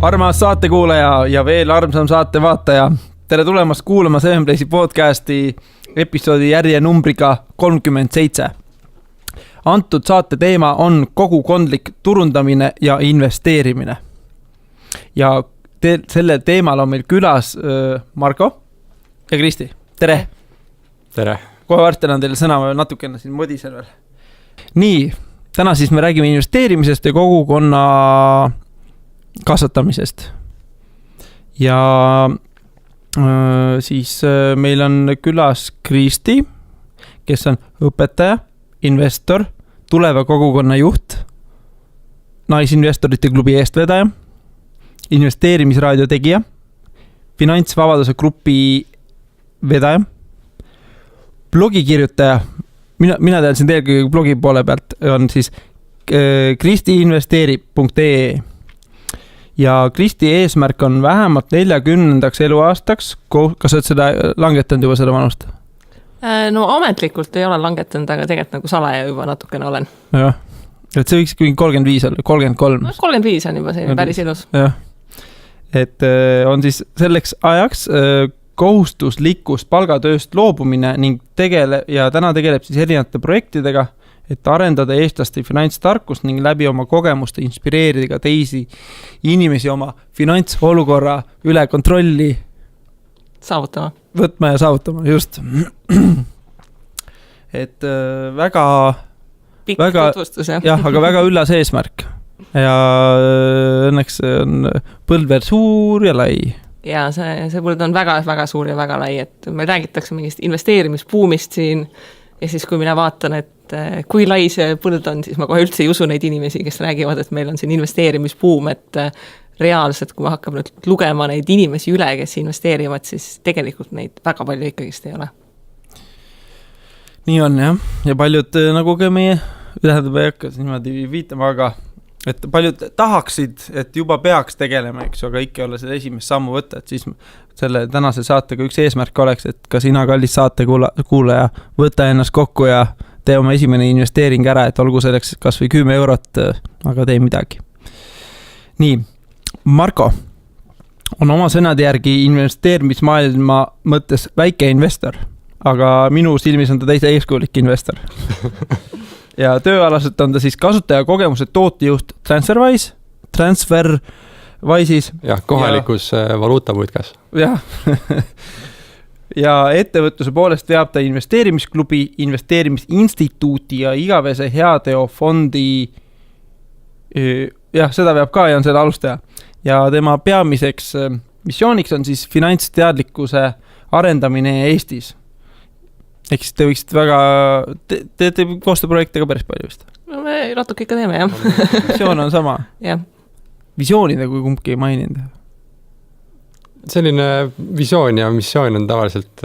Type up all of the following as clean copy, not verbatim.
Armas saatekuulaja ja veel armsam saatevaataja. Tere tulemast kuulama Sevenplace'i podcasti episoodi järje numbriga 37. Antud saate teema on kogukondlik turundamine ja investeerimine. Ja selle teemal on meil külas Marko ja Kristi. Tere! Tere! Kohe varsti on teile sõna, ma natukene siin modisen veel. Nii, täna siis me räägime investeerimisest ja kogukonna kasvatamisest. Ja siis meil on külas Kristi, kes on õpetaja, investor, tuleva kogukonna juht, naisinvestorite klubi eestvedaja, investeerimisraadio tegija, finantsvabaduse grupi vedaja, blogikirjutaja, mina tean siin tegelikult blogi poole pealt, on siis kristiinvesteerib.ee. Ja Kristi eesmärk on vähemalt 40. eluaastaks. Kas sa oled seda langetanud juba seda vanust? No ametlikult ei ole langetanud, aga tegelikult nagu salaja juba natukene olen. Jah, et see võiks 35 olla, 33. No, 35 on juba selline päris ilus. Jah, et on siis selleks ajaks kohustuslikust palgatööst loobumine ning täna tegeleb siis erinevate projektidega, et arendada eestlaste finantstarkust ning läbi oma kogemuste inspireerida ka teisi inimesi oma finantsolukorra üle kontrolli saavutama. Võtma ja saavutama, just. Et väga pikk tutvustus, jah. Jah, aga väga üllas eesmärk. Ja õnneks on põld veel suur ja lai. Ja see põld on väga suur ja väga lai, et me räägitakse mingist investeerimispuumist siin ja siis kui mina vaatan, et kui lai see põld on, siis ma kohe üldse ei usu neid inimesi, kes räägivad, et meil on siin investeerimispuum, et reaalselt, kui ma hakkab nüüd lugema neid inimesi üle, kes investeerivad, siis tegelikult neid väga palju ikkagist ei ole. Nii on, jah. Ja paljud, nagu ka meie ülehendab ei hakka niimoodi viitama, aga et paljud tahaksid, et juba peaks tegelema, eks, aga ikka ei ole seda esimest sammu võtta, et siis selle tänase saatega üks eesmärk oleks, et ka sina, kallis saatekuulaja, võta ennast kokku ja tee oma esimene investeering ära, et olgu selleks kas või 10 eurot, aga tee midagi. Nii, Marko on oma sõnade järgi investeerimismaailma mõttes väike investor, aga minu silmis on ta täitsa eeskujulik investor. Ja tööalaselt on ta siis kasutaja kogemuse tootejuht Transferwise'is. Jah, kohalikus valuutapuitkas. Jah. Ja ettevõtluse poolest veab ta investeerimisklubi, investeerimisinstituuti ja igavese heateofondi. Jah, seda veab ka ja on selle alustaja. Ja tema peamiseks missiooniks on siis finantsteadlikkuse arendamine Eestis. Eks te võiksite väga, teete koostööprojekte ka päris palju vist? No me natuke ikka teeme, jah. Visioon on sama. Jah. Visioonide kui kumbki ei maininud. Selline visioon ja missioon on tavaliselt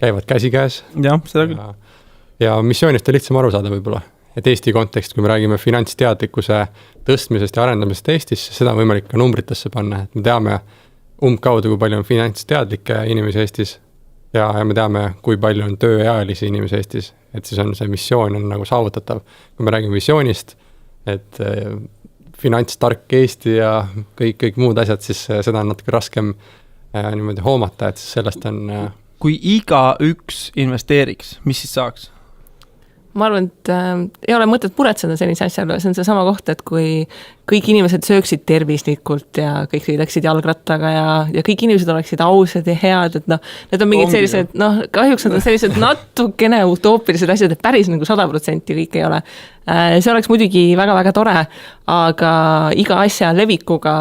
käivad käsikäes. Jah, seda küll. Ja missioonist on lihtsam aru saada võib-olla. Et Eesti kontekst, kui me räägime finantsteadlikkuse tõstmisest ja arendamisest Eestis, seda on võimalik ka numbritesse panna. Et me teame umbkaudu, kui palju on finantsteadlikke inimesi Eestis ja me teame, kui palju on tööealisi inimesi Eestis. Et siis on see missioon on nagu saavutatav. Kui me räägime visioonist, et finantstark Eesti ja kõik muud asjad, siis seda on natuke raskem niimoodi hoomata, et sellest on... Kui iga üks investeeriks, mis siis saaks? Ma arvan, et ei ole mõtet muretseda sellise asjale, see on see sama koht, et kui kõik inimesed sööksid tervislikult ja kõik läksid jalgrattaga ja kõik inimesed oleksid ausad ja head, et need on mingid sellised, kahjuks need on sellised natukene utoopilised asjad, et päris nagu 100% kõik ei ole. See oleks muidugi väga tore, aga iga asja levikuga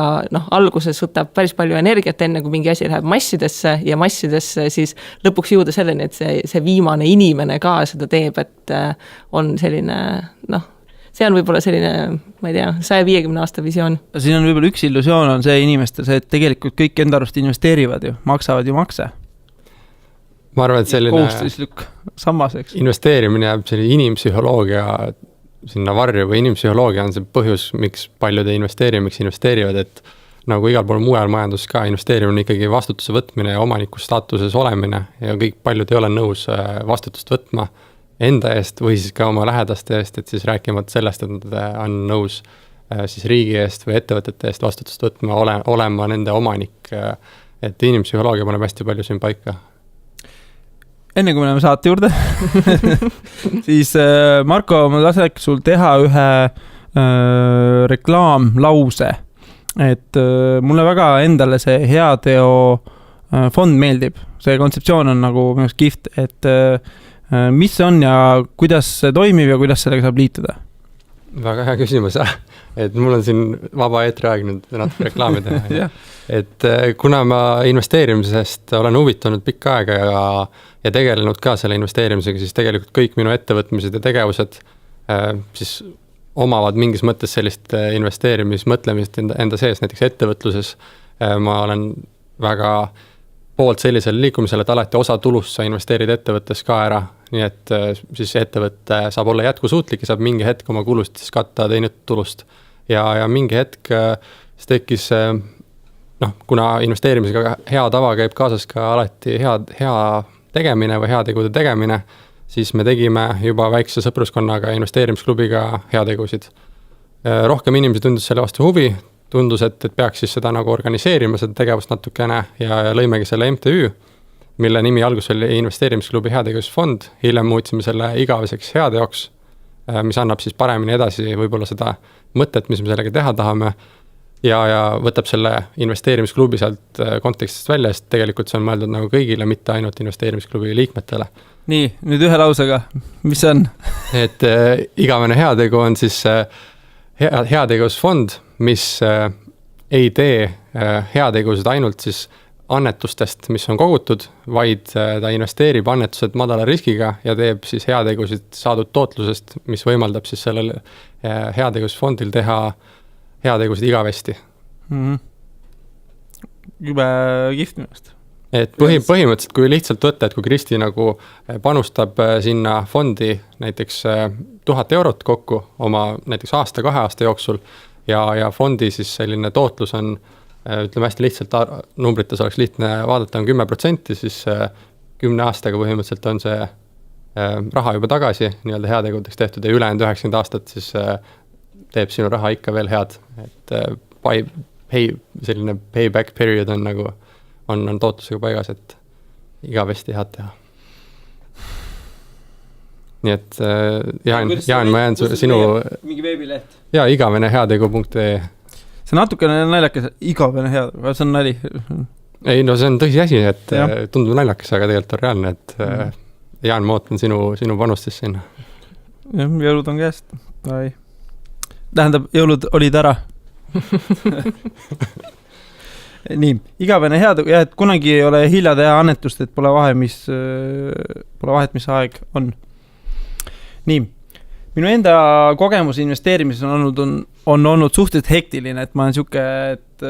alguses võtab päris palju energiat enne, kui mingi asi läheb massidesse ja massidesse siis lõpuks jõuda selleni, et see viimane inimene ka seda teeb, et on selline, see on võib-olla selline, ma ei tea, 150 aasta visioon. Siin on võib-olla üks illusioon on see inimestel, see, et tegelikult kõik enda arust investeerivad ju, maksavad ju makse. Ma arvan, et selline kohustuslik sammaseks. Investeerimine jääb selline inimpsühholoogia sinna varju või inimpsühholoogia on see põhjus, miks paljud investeerivad, et nagu igal pool mujal majandus ka investeerimine ikkagi vastutuse võtmine ja omaniku staatuses olemine ja kõik paljud ei ole nõus vastutust võtma enda eest või siis ka oma lähedaste eest, et siis rääkimata sellest, et nad on nõus siis riigi eest või ettevõtete eest vastutust võtma, olema nende omanik, et inimpsühholoogia paneb hästi palju siin paika. Enne kui me läheme saate juurde, siis Marko, ma laseks sul teha ühe reklaamlause, et mulle väga endale see heateo fond meeldib, see kontseptsioon on nagu minu arust kihvt, et mis see on ja kuidas see toimib ja kuidas sellega saab liituda? Väga hea küsimus, et mul on siin vaba eetriaeg nüüd natuke reklaami teha. Et kuna ma investeerimisest olen huvitanud pikka aega ja tegelenud ka selle investeerimisega, siis tegelikult kõik minu ettevõtmised ja tegevused siis omavad mingis mõttes sellist investeerimismõtlemist enda sees, näiteks ettevõtluses ma olen väga poolt sellisele liikumisele, et alati osa tulust sa investeerid ettevõttes ka ära, nii et siis ettevõtte saab olla jätkusuutlik ja saab mingi hetk oma kulust siis katta teenitud tulust. Ja mingi hetk siis tekkis, kuna investeerimisega hea tava käib kaasas ka alati hea tegemine või heategude tegemine, siis me tegime juba väikse sõpruskonnaga investeerimisklubiga heategusid. Rohkem inimesi tundus selle vastu huvi, tundus, et peaks siis seda nagu organiseerima, seda tegevust natukene ja lõimegi selle MTÜ, mille nimi alguses oli investeerimisklubi heategevusfond, hiljem muutsime selle igaveseks heateoks, mis annab siis paremini edasi võib-olla seda mõtet, mis me sellega teha tahame ja võtab selle investeerimisklubi sealt kontekstist välja, sest tegelikult see on mõeldud nagu kõigile, mitte ainult investeerimisklubi liikmetele. Nii, nüüd ühe lausega, mis see on? Et igavene heategu on siis heategevusfond, mis ei tee heategusid ainult siis annetustest, mis on kogutud, vaid ta investeerib annetused madala riskiga ja teeb siis heategusid saadud tootlusest, mis võimaldab siis sellel heategevusfondil teha heategusid igavesti. Jube kihvt minust. Et põhimõtteliselt, kui lihtsalt võtta, et kui Kristi nagu panustab sinna fondi näiteks 1000 eurot kokku oma näiteks aasta-2 aasta jooksul ja fondi siis selline tootlus on, ütleme hästi lihtsalt numbrites oleks lihtne vaadata, on 10%, siis 10 aastaga põhimõtteliselt on see raha juba tagasi nii-öelda heategudeks tehtud ja ülejäänud 90 aastat siis teeb sinu raha ikka veel head, et selline payback period on nagu on tootlusega paigas, et igavesti head teha. Nii et Jaan, ma jään sinu... Mingi veebileht? Jaa, igaveneheategu.ee. See natukene naljakas, igavene heategu, see on nali. Ei, no see on tõsi asi, et tundub naljakas, aga tegelikult on reaalne, et Jaan, ma ootan sinu panustis sinna. Jõulud on käest. Tähendab, jõulud olid ära. Nii, igavene heategu, ja et kunagi ei ole hilja teha annetust, et pole vahet, mis aeg on. Nii, minu enda kogemus investeerimises on olnud suhteliselt hektiline, et ma olen siuke, et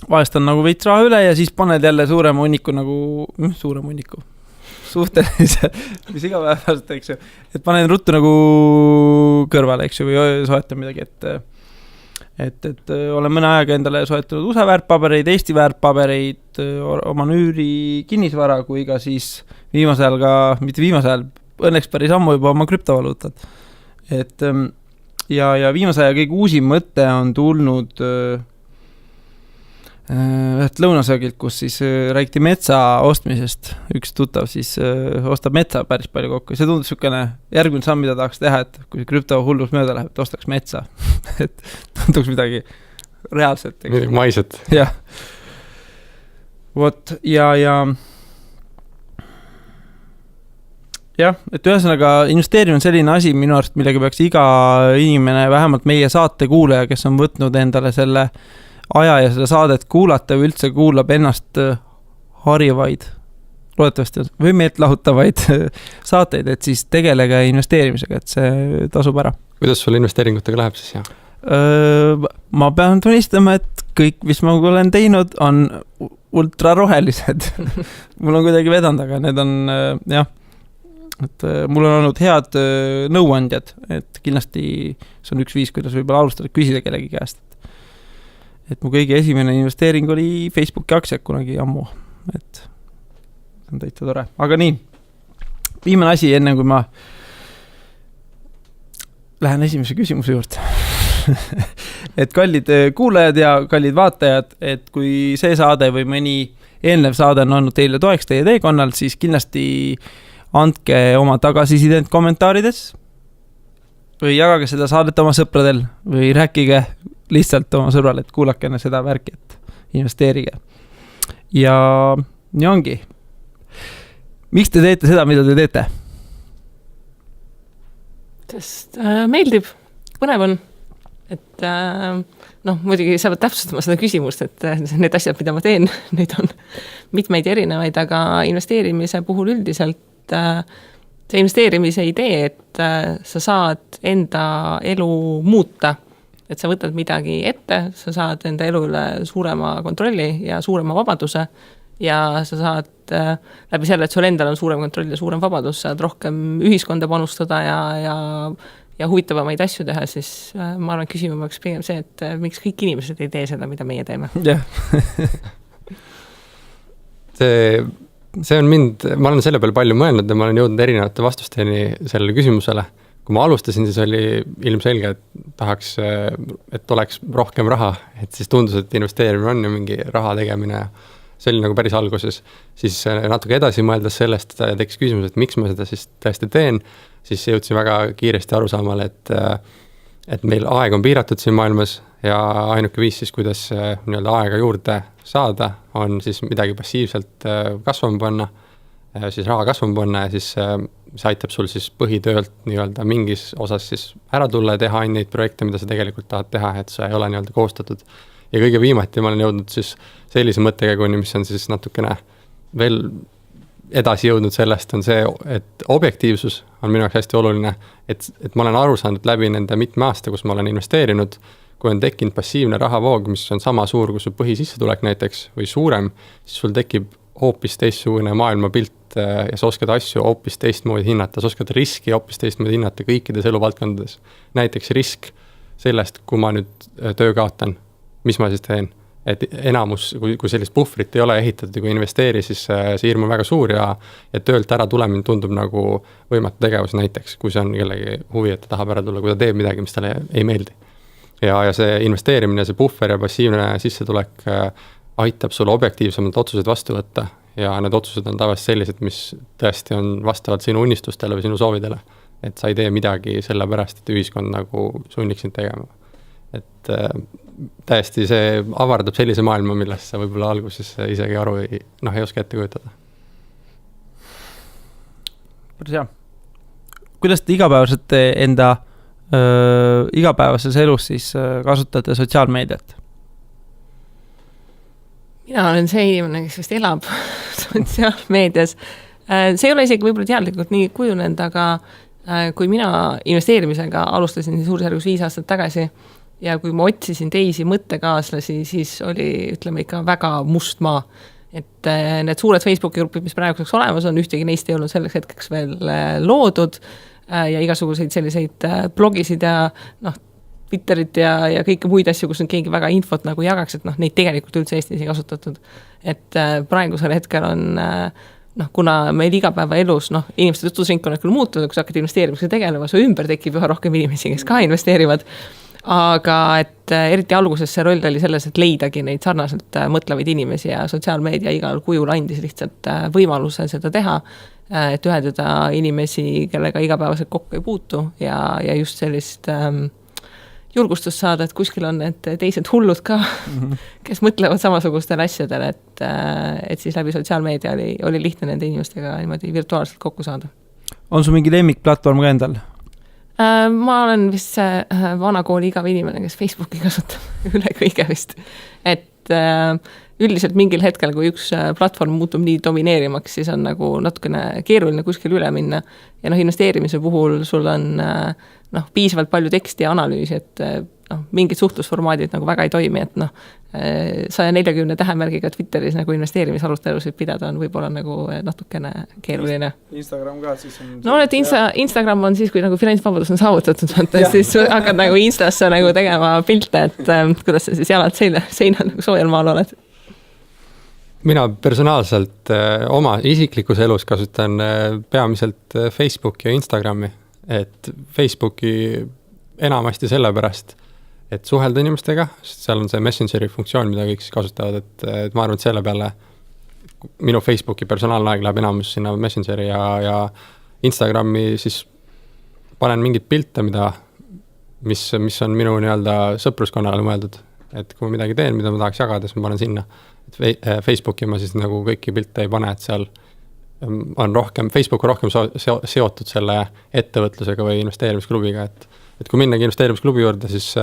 vahest on nagu veits raha üle ja siis paned jälle suurema hunniku suhtelise, mis igapäevaselt, eks ju, et panen ruttu nagu kõrvale, eks ju, või soetan midagi, et olen mõne ajaga endale soetanud USA väärtpabereid, Eesti väärtpabereid, oma nüüri kinnisvara, kui ka siis viimasel ka, mitte viimasel, õnneks päris ammu juba oma krüptovaluutad. Et ja viimase aja kõige uusim mõte on tulnud ühelt lõunasöögilt, kus siis räägiti metsa ostmisest. Üks tuttav siis ostab metsa päris palju kokku. See tundus sükene järgmine samm, mida tahaks teha, et kui krüpto hullus mööda läheb, et ostaks metsa. Et tunduks midagi reaalset. Maiset. Jah. Vot, ja et ühesõnaga investeerimine on selline asi minu arust, millega peaks iga inimene, vähemalt meie saate kuulaja, kes on võtnud endale selle aja ja seda saadet kuulata või üldse kuulab ennast harivaid, loodetavasti või meeltlahutavaid saateid, et siis tegelege investeerimisega, et see tasub ära. Kuidas sul investeeringutega läheb siis, jah? Ma pean tunnistama, et kõik, mis ma olen teinud, on ultrarohelised. Mul on kuidagi vedanud, aga need on, et mul on olnud head nõuandjad, et kindlasti see on üks viis, kuidas võib-olla alustada, küsida kellegi käest. Et mu kõige esimene investeering oli Facebooki aktsiad kunagi ammu, et see on täitsa tore. Aga nii, viimane asi enne, kui ma lähen esimese küsimuse juurde. et kallid kuulajad ja kallid vaatajad, et kui see saade või mõni eelnev saade on olnud teile toeks teie teekonnal, siis kindlasti andke oma tagasisidet kommentaarides või jagage seda saadet oma sõpradel või rääkige lihtsalt oma sõbrale, et kuulake enne seda värki, et investeerige. Ja nii ongi. Miks te teete seda, mida te teete? Sest meeldib, põnev on, et muidugi sa pead täpsustama seda küsimust, et need asjad, mida ma teen, neid on mitmeid erinevaid, aga investeerimise puhul üldiselt see investeerimise idee, et sa saad enda elu muuta, et sa võtad midagi ette, sa saad enda elu üle suurema kontrolli ja suurema vabaduse ja sa saad läbi selle, et sul endal on suurem kontroll ja suurem vabadus, saad rohkem ühiskonda panustada ja huvitavamaid asju teha, siis ma arvan, et küsima peaks pigem see, et miks kõik inimesed ei tee seda, mida meie teeme. Jah. see on ma olen selle peale palju mõelnud ja ma olen jõudnud erinevate vastusteni sellele küsimusele. Kui ma alustasin, siis oli ilmselge, et tahaks, et oleks rohkem raha, et siis tundus, et investeerimine on ju mingi raha tegemine. See oli nagu päris alguses. Siis natuke edasi mõeldes sellest ja tekkis küsimus, et miks ma seda siis tõesti teen, siis jõudsin väga kiiresti arusaamale, et meil aeg on piiratud siin maailmas ja ainuke viis siis, kuidas nii-öelda aega juurde saada, on siis midagi passiivselt kasvama panna, siis raha kasvama panna ja siis see aitab sul siis põhitöölt nii-öelda mingis osas siis ära tulla ja teha neid projekte, mida sa tegelikult tahad teha, et sa ei ole nii-öelda kohustatud. Ja kõige viimati ma olen jõudnud siis sellise mõttekäiguni, mis on siis natukene veel edasi jõudnud sellest, on see, et objektiivsus on minu jaoks hästi oluline, et ma olen aru saanud läbi nende mitme aasta, kus ma olen investeerinud, kui on tekkinud passiivne rahavoog, mis on sama suur kui su põhisissetulek näiteks või suurem, siis sul tekib hoopis teistsugune maailmapilt ja sa oskad asju hoopis teistmoodi hinnata, sa oskad riski hoopis teistmoodi hinnata kõikides eluvaldkondades. Näiteks risk sellest, kui ma nüüd töö kaotan, mis ma siis teen, et enamus, kui sellist puhvrit ei ole ehitatud ja kui investeeri, siis see hirm on väga suur ja töölt ära tulemine tundub nagu võimatu tegevus näiteks, kui see on kellegi huvi, et ta tahab ära tulla, kui ta teeb midagi, mis talle ei meeldi. Ja see investeerimine, see puhver ja passiivne sissetulek aitab sulle objektiivsemalt otsused vastu võtta ja need otsused on tavaliselt sellised, mis tõesti on vastavalt sinu unistustele või sinu soovidele. Et sa ei tee midagi sellepärast, et ühiskond nagu sunniks sind tegema. Et täiesti see avardab sellise maailma, millest sa võib-olla alguses isegi aru ei oska ette kujutada. Päris hea. Kuidas te igapäevaselt enda igapäevases elus siis kasutate sotsiaalmeediat? Mina olen see inimene, kes vist elab sotsiaalmeedias. See ei ole isegi võib-olla teadlikult nii kujunenud, aga kui mina investeerimisega alustasin suurusjärgus 5 aastat tagasi ja kui ma otsisin teisi mõttekaaslasi, siis oli, ütleme ikka väga must maa. Et need suured Facebooki grupid, mis praeguseks olemas on, ühtegi neist ei olnud selleks hetkeks veel loodud ja igasuguseid selliseid blogisid ja Twitterit ja kõike muid asju, kus on keegi väga infot nagu jagaks, et neid tegelikult üldse Eestis ei kasutatud. Et praegusel hetkel on, kuna meil igapäeva elus, inimeste tutvusringkonnad küll muutuvad, kui sa hakkad investeerimisega tegelema, su ümber tekib üha rohkem inimesi, kes ka investeerivad, aga et eriti alguses see roll oli selles, et leidagi neid sarnaselt mõtlevaid inimesi ja sotsiaalmeedia igal kujul andis lihtsalt võimaluse seda teha, et ühendada inimesi, kellega igapäevaselt kokku ei puutu ja just sellist julgustust saada, et kuskil on need teised hullud ka, kes mõtlevad samasugustele asjadele, et siis läbi sotsiaalmeedia oli lihtne nende inimestega niimoodi virtuaalselt kokku saada. On sul mingi lemmikplatvorm ka endal? Ma olen vist see vanakooli igav inimene, kes Facebooki kasutab üle kõige vist. Et üldiselt mingil hetkel, kui üks platvorm muutub nii domineerimaks, siis on nagu natukene keeruline kuskil üle minna. Ja investeerimise puhul sul on piisavalt palju teksti ja analüüsi, et mingid suhtlusformaadid nagu väga ei toimi, et 140 tähemärgiga Twitteris nagu investeerimisarutelusid pidada on võib-olla nagu natukene keeruline. Instagram ka siis on... et Instagram on siis, kui nagu finantsvabadus on saavutatud, siis hakkad nagu Instasse nagu tegema pilte, et kuidas sa siis jalad seina nagu soojal maal oled. Mina personaalselt oma isiklikus elus kasutan peamiselt Facebooki ja Instagrami, et Facebooki enamasti sellepärast, et suhelda inimestega, sest seal on see Messengeri funktsioon, mida kõik siis kasutavad, et ma arvan, et selle peale minu Facebooki personaalne aeg läheb enamus sinna Messengeri ja Instagrami siis panen mingit pilte, mis on minu nii-öelda sõpruskonnale mõeldud. Et kui ma midagi teen, mida ma tahaks jagada, siis ma panen sinna. Facebooki ma siis nagu kõiki pilte ei pane, et seal on rohkem, Facebook on rohkem seotud selle ettevõtlusega või investeerimisklubiga, et kui minnagi investeerimisklubi juurde, siis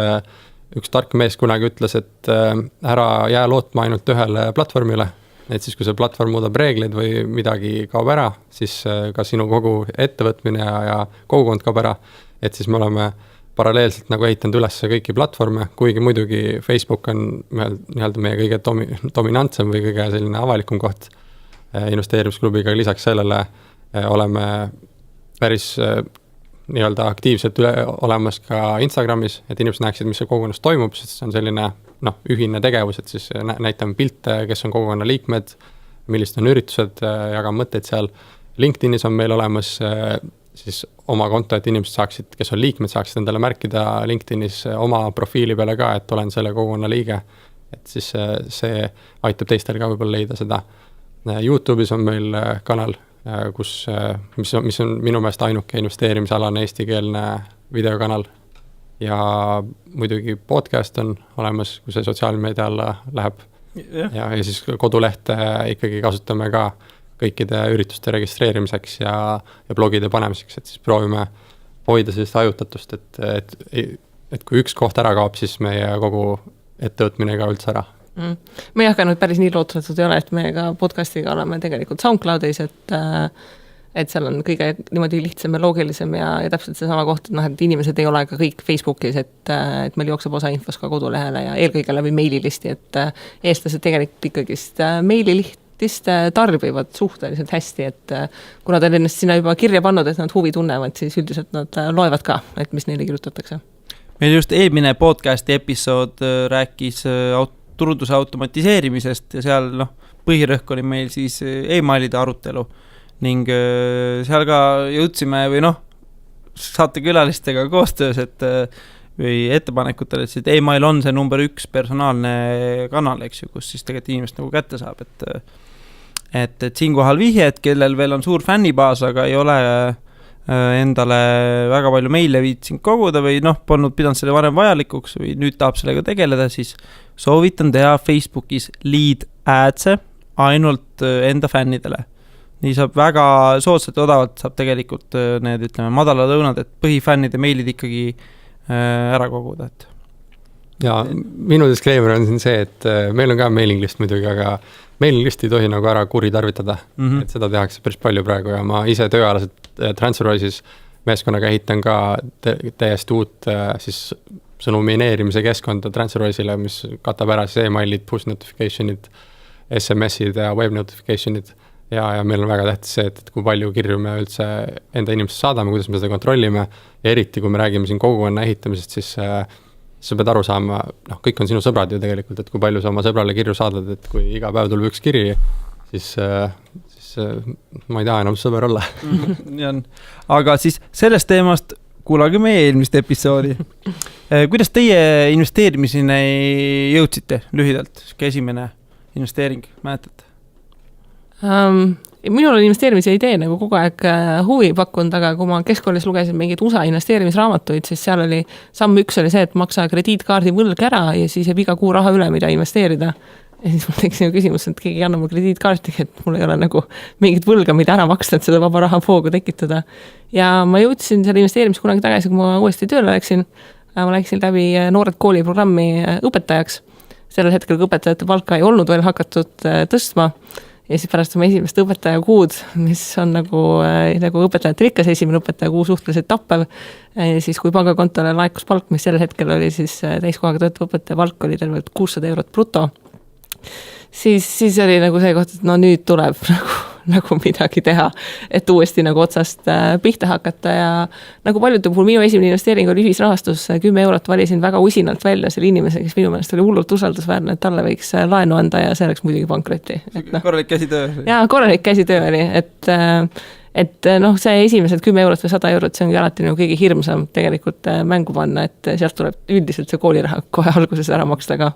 üks tark mees kunagi ütles, et ära jää lootma ainult ühele platvormile, et siis kui see platvorm muudab reegleid või midagi kaob ära, siis ka sinu kogu ettevõtmine ja kogukond kaob ära, et siis me oleme paralleelselt nagu ehitanud üles kõiki platvorme, kuigi muidugi Facebook on nii-öelda meie kõige dominantsem või kõige selline avalikum koht investeerimisklubiga, lisaks sellele oleme päris nii-öelda aktiivselt olemas ka Instagramis, et inimesed näeksid, mis see kogukonnas toimub, sest see on selline ühine tegevus, et siis näitame pilte, kes on kogukonna liikmed, millised on üritused, jagame mõtteid seal. LinkedInis on meil olemas siis oma konto, et inimesed saaksid, kes on liikmed, saaksid endale märkida LinkedInis oma profiili peale ka, et olen selle kogukonna liige. Et siis see aitab teistel ka võib-olla leida seda. YouTube'is on meil kanal, mis on minu meelest ainuke investeerimisalane eestikeelne videokanal. Ja muidugi podcast on olemas, kui see sotsiaalmeedia alla läheb. Ja siis kodulehte ikkagi kasutame ka kõikide ürituste registreerimiseks ja blogide panemiseks, et siis proovime hoida sellist hajutatust, et kui üks koht ära kaob, siis meie kogu ettevõtmine ka üldse ära. Me ei hakanud päris nii lootusetud ei ole, et me ka podcastiga oleme tegelikult SoundCloudis, et seal on kõige niimoodi lihtsam ja loogilisem ja täpselt see sama koht, et inimesed ei ole ka kõik Facebookis, et meil jookseb osa infos ka kodulehele ja eelkõige läbi meililisti, et eestlased tegelikult ikkagist meililiht tarbivad suhteliselt hästi, et kuna ta ennast sinna juba kirja pannud, et nad huvi tunnevad, siis üldiselt nad loevad ka, et mis neile kirjutatakse. Meil just eelmine podcasti episood rääkis turunduse automatiseerimisest ja seal põhirõhk oli meil siis e-mailide arutelu ning seal ka jõudsime või saatekülalistega koostöös, et või ettepanekutele, et e-mail on see number 1 personaalne kanal, eks ju, kus siis tegelikult inimest nagu kätte saab, et siinkohal vihje, et kellel veel on suur fännibaas, aga ei ole endale väga palju meile viitsinud koguda või polnud pidanud selle varem vajalikuks või nüüd tahab sellega tegeleda, siis soovitan teha Facebookis lead ads'e ainult enda fännidele. Nii saab väga soodsalt ja odavalt saab tegelikult need, madalad õunad, et põhifännide meilid ikkagi ära koguda, et. Ja minu disclaimer on siin see, et meil on ka mailing list muidugi, aga mailing list ei tohi nagu ära kuritarvitada, et seda tehakse päris palju praegu ja ma ise tööalaselt TransferWise'is meeskonnaga ehitan ka täiesti uut siis sõnumineerimise keskkonda TransferWise'ile, mis katab ära siis e-mailid, push notification'id, SMS-id ja web notification'id ja meil on väga tähtis see, et kui palju kirju me üldse enda inimesed saadame, kuidas me seda kontrollime ja eriti, kui me räägime siin kogukonna ehitamisest, siis sa pead aru saama, kõik on sinu sõbrad ju tegelikult, et kui palju sa oma sõbrale kirju saadad, et kui iga päev tuleb üks kiri, siis ma ei taha enam sõber olla. Aga siis sellest teemast kuulage meie eelmist episoodi. Kuidas teie investeerimiseni jõudsite lühidalt? Esimene investeering, mäletate? Minul on investeerimise idee nagu kogu aeg huvi pakkunud, aga kui ma keskkoolis lugesin mingid USA investeerimisraamatuid, siis seal oli samm 1 oli see, et maksa krediitkaardi võlg ära ja siis jääb iga kuu raha üle, mida investeerida. Ja siis ma teeksin küsimus, et keegi annab mu krediitkaarti, et mul ei ole nagu mingit võlga, mida ära maksta, et seda vaba raha voogu tekitada. Ja ma jõudsin selle investeerimis kunagi tagasi, kui ma uuesti tööle läksin. Ma läksin läbi Noored kooli programmi õpetajaks. Sellel hetkel, kui õpetajate palka ei olnud veel hakatud tõstma. Ja siis pärast oma esimest õpetaja kuud, mis on nagu õpetajate rikkas, esimene õpetaja kuu suhteliselt tappev, siis kui pangakontole laekus palk, mis sellel hetkel oli siis täiskohaga töötav õpetaja palk oli tervelt 600 eurot bruto, siis oli nagu see koht, et nüüd tuleb nagu midagi teha, et uuesti nagu otsast pihta hakata ja nagu paljude puhul minu esimene investeering oli ühisrahastus, 10 eurot valisin väga usinalt välja selle inimese, kes minu meelest oli hullult usaldusväärne, et talle võiks laenu anda ja see oleks muidugi pankrotti. Korralik käsitöö. Jaa, korralik käsitöö oli, et noh, see esimesed 10 eurot või 100 eurot, see ongi alati nagu kõige hirmsam tegelikult mängu panna, et sealt tuleb üldiselt see kooliraha kohe alguses ära maksta ka.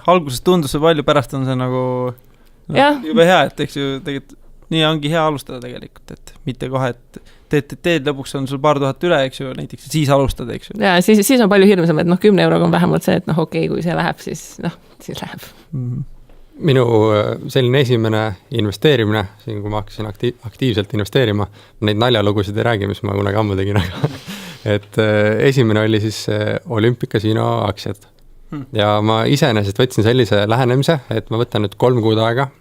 Alguses tundus see palju, pärast on see nagu juba hea, et eks ju tegelikult nii ongi hea alustada tegelikult, et mitte kohe, et teed lõpuks on sul paar tuhat üle, eks ju, näiteks siis alustad, eks ju. Ja siis on palju hirmsam, et 10 euroga on vähemalt see, et okei, kui see läheb, siis läheb. Minu selline esimene investeerimine, siin kui ma hakkasin aktiivselt investeerima, neid naljalugusid ei räägi, mis ma kunagi ammu tegin, aga et esimene oli siis Olümpikasiino aktsiad. Ja ma iseenesest võtsin sellise lähenemise, et ma võtan nüüd 3 kuud aega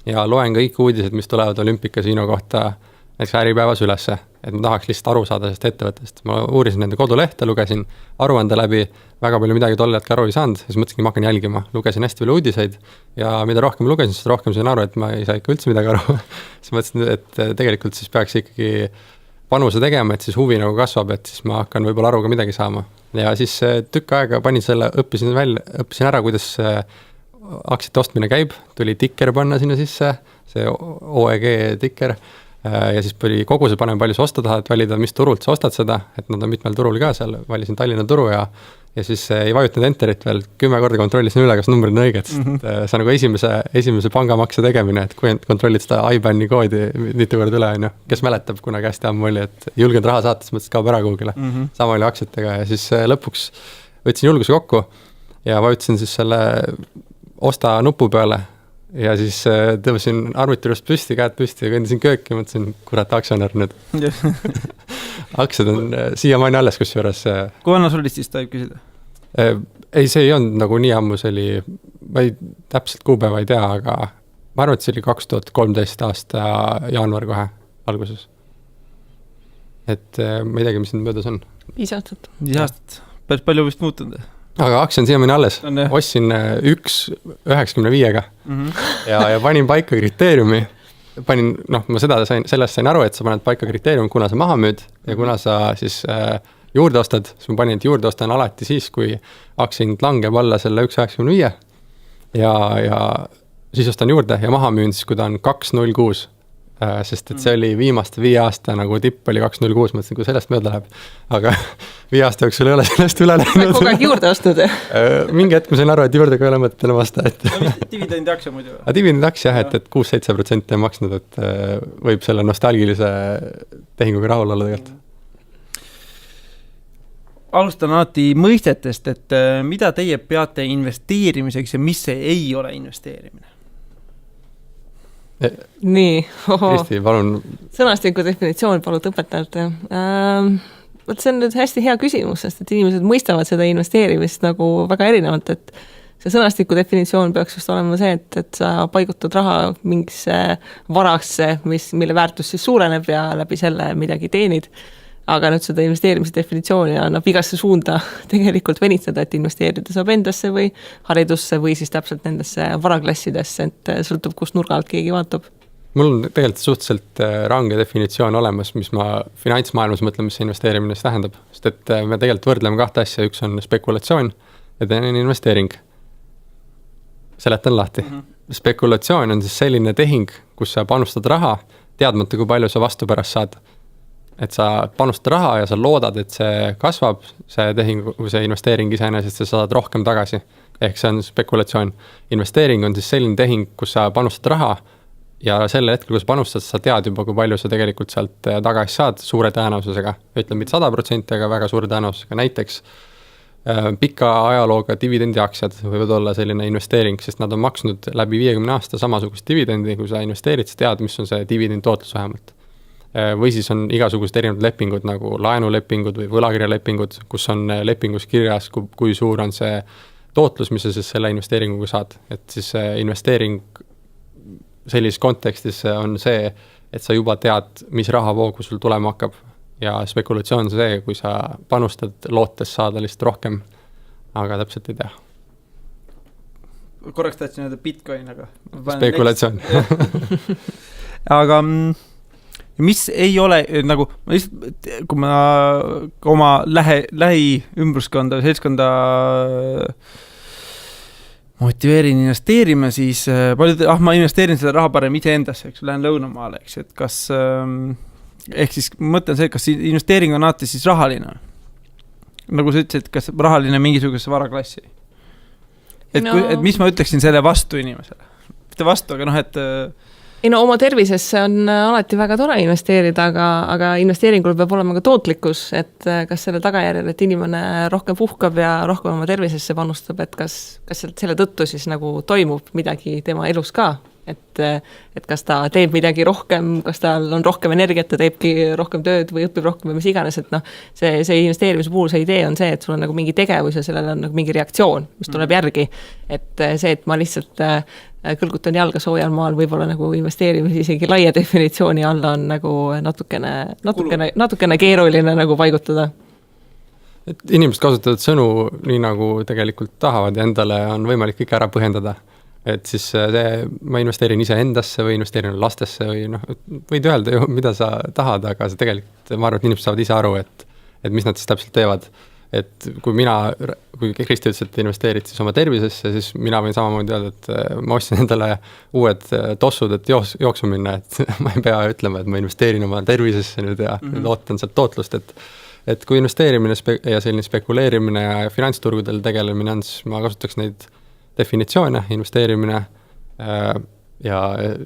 ja loen kõik uudised, mis tulevad Olümpikasiino kohta näiteks Äripäevas ülesse, et ma tahaks lihtsalt aru saada sellest ettevõttest. Ma uurisin nende kodulehte, lugesin aruande läbi, väga palju midagi tol hetkel aru ei saanud, siis mõtlesin, ma hakkan jälgima. Lugesin hästi palju uudiseid ja mida rohkem lugesin, siis rohkem sain aru, et ma ei saa ikka üldse midagi aru. Siis mõtlesin, et tegelikult siis peaks ikkagi panuse tegema, et siis huvi nagu kasvab, et siis ma hakkan võib-olla aru ka midagi saama. Ja siis tükk aega panin selle, õppisin ära, kuidas aktsiate ostmine käib, tuli tikker panna sinna sisse, see OEG tikker, ja siis oli koguse panema, palju sa osta tahad, valida, mis turult sa ostad seda, et nad on mitmel turul ka seal, valisin Tallinna turu ja siis ei vajutanud enterit veel, 10 korda kontrollisin üle, kas numbrid on õiged, sest see on nagu esimese pangamakse tegemine, et kui kontrollid seda IBAN-i koodi mitu korda üle, kes mäletab, kuna käesti ammu oli, et julgenud raha saata, siis mõtlesin, kaob ära kuhugile. Sama oli aktsiatega ja siis lõpuks võtsin julguse kokku ja vajutasin siis selle osta nupu peale ja siis tõusin arvutirust püsti, käed püsti ja kõndisin kööki ja mõtlesin, kurat, aktsionär nüüd. Aktsiad on siiamaani alles kusjuures. Kui vanna sul siis tohib küsida? Ei, see ei olnud nagu nii ammu, see oli, ma ei täpselt kuupäeva ei tea, aga ma arvan, et see oli 2013 aasta jaanuar kohe alguses. Et ma ei teagi, mis nüüd möödas on. 5 aastat. 5 aastat. Päris palju vist muutunud. Aga aktsia on siiamaani alles. Ostsin 1,95-ga ja panin paika kriteeriumi. Ma sellest sain aru, et sa paned paika kriteeriumi, kuna sa maha müüd ja kuna sa siis juurde ostad, siis ma panin, et juurde ostan alati siis, kui aktsiahind langeb alla selle 1,95 ja siis ostan juurde ja maha müün siis, kui ta on 2,06. Sest et see oli viimaste 5 aasta nagu tipp oli 2,06, mõtlesin, kui sellest mööda läheb. Aga 5 aasta jooksul ei ole sellest üle läinud. Kogu aeg juurde ostnud? Mingi hetk ma sain aru, et juurde ka ei ole mõtet enam vasta. Dividendi aktsia muidu? Dividendi aktsia, et 6-7% on maksnud, et võib selle nostalgilise tehinguga rahul olla tegelikult. Alustan alati mõistetest, et mida teie peate investeerimiseks ja mis see ei ole investeerimine? Nii, Kristi, palun. Sõnastiku definitsioon palud õpetajalt. See on nüüd hästi hea küsimus, sest et inimesed mõistavad seda investeerimist nagu väga erinevalt, et see sõnastiku definitsioon peaks just olema see, et sa paigutad raha mingisse varasse, mille väärtus siis suureneb ja läbi selle midagi teenid. Aga nüüd seda investeerimise definitsiooni annab igasse suunda tegelikult venitada, et investeerida saab endasse või haridusse või siis täpselt nendesse varaklassidesse, et sõltub, kust nurga alt keegi vaatab. Mul on tegelikult suhteliselt range definitsioon olemas, mis ma finantsmaailmas mõtlen, mis see investeerimine tähendab. Sest et me tegelikult võrdleme 2 asja, üks on spekulatsioon ja teine on investeering. Seletan lahti. Spekulatsioon on siis selline tehing, kus sa panustad raha, teadmata, kui palju sa vastu pärast saad. Et sa panustad raha ja sa loodad, et see kasvab, see tehing, see investeering iseenesest, sa saad rohkem tagasi. Ehk see on spekulatsioon. Investeering on siis selline tehing, kus sa panustad raha ja selle hetkel, kus panustad, sa tead juba, kui palju sa tegelikult sealt tagasi saad suure tõenäosusega. Ütleme, mitte 100%, aga väga suure tõenäosusega. Näiteks pika ajalooga dividendiaktsiad võivad olla selline investeering, sest nad on maksnud läbi 50 aasta samasugust dividendi, kui sa investeerid, sa tead, mis on see dividend tootlus vähemalt. Või siis on igasugused erinevad lepingud nagu laenulepingud või võlakirjalepingud, kus on lepingus kirjas, kui suur on see tootlus, mis sa siis selle investeeringuga saad. Et siis investeering sellises kontekstis on see, et sa juba tead, mis rahavoogu sul tulema hakkab. Ja spekulatsioon on see, kui sa panustad lootes saada lihtsalt rohkem, aga täpselt ei tea. Korraks tahtsin öelda Bitcoin, aga... Spekulatsioon. Aga... mis ei ole, nagu, kui ma oma lähi ümbruskonda või seltskonda motiveerin investeerima, siis paljud, ma investeerin seda raha parem ise endasse, eks lähen lõunamaale, eks, et kas, ehk siis mõtlen see, kas investeering on alati siis rahaline. Nagu sa ütlesid, kas rahaline mingisugusesse varaklassi. Et mis ma ütleksin selle vastu inimesele? Mitte vastu, aga et ei no oma tervisesse on alati väga tore investeerida, aga investeeringul peab olema ka tootlikkus, et kas selle tagajärjel, et inimene rohkem puhkab ja rohkem oma tervisesse panustab, et kas selle tõttu siis nagu toimub midagi tema elus ka, et kas ta teeb midagi rohkem, kas tal on rohkem energiat, ta teebki rohkem tööd või õpib rohkem või mis iganes, et see investeerimise puhul see idee on see, et sul on nagu mingi tegevus ja sellel on nagu mingi reaktsioon, mis tuleb järgi, et see, et ma lihtsalt kõlgutan jalga soojal maal, võib-olla nagu investeerimise isegi laia definitsiooni alla on nagu natukene keeruline nagu paigutada. Et inimesed kasutavad sõnu nii nagu tegelikult tahavad ja endale on võimalik kõik ära põhjendada. Et siis ma investeerin ise endasse või investeerin lastesse või võid öelda ju, mida sa tahad, aga see tegelikult, ma arvan, et inimesed saavad ise aru, et mis nad siis täpselt teevad. Et kui Kristi ütles, et investeerid siis oma tervisesse, siis mina võin samamoodi öelda, et ma ostsin endale uued tossud, et jooksu minna, et ma ei pea ütlema, et ma investeerin oma tervisesse nüüd ja ootan sealt tootlust, et kui investeerimine ja selline spekuleerimine ja finantsturgudel tegelemine on, siis ma kasutaks neid definitsioone, investeerimine ja